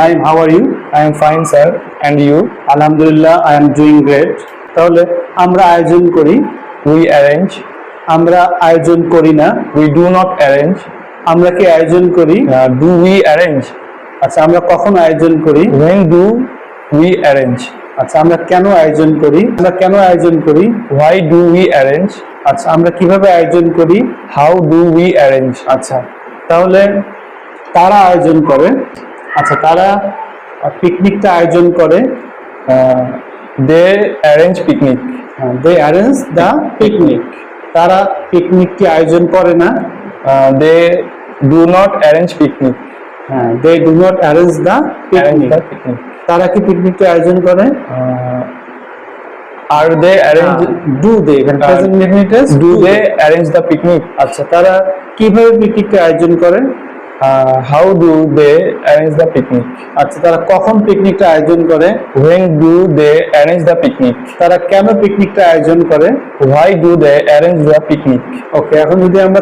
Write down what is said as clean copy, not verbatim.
Hi, how are you? I am fine, sir. And you? Alhamdulillah, I am doing great. তাহলে আমরা আয়োজন করি, We arrange. আমরা আয়োজন করি না। We do not arrange. আমরা কি আয়োজন করি? Do we arrange? আচ্ছা, আমরা কখন আয়োজন করি? When do we arrange? আচ্ছা, আমরা কেন আয়োজন করি? আমরা কেন আয়োজন করি? Why do we arrange? আচ্ছা, আমরা কিভাবে আয়োজন করি? How do we arrange? আচ্ছা, তাহলে তারা আয়োজন করে। আচ্ছা, তারা পিকনিকটা আয়োজন করে। They arrange picnic. They arrange the picnic. তারা পিকনিকটি আয়োজন করে না। They do not arrange picnic. They do not arrange the Arrange picnic. the picnic. তারা কি পিকনিকটি আয়োজন করে? Are they arrange? Do they present indefinite Do they arrange the picnic? আচ্ছা, তারা কিভাবে পিকনিকটি আয়োজন করে? How do they arrange the picnic? আচ্ছা, তারা কখন পিকনিকটা আয়োজন করে? When do they arrange the picnic? তারা কেন পিকনিকটা আয়োজন করে? Why do they arrange the picnic? ওকে, এখন যদি আমরা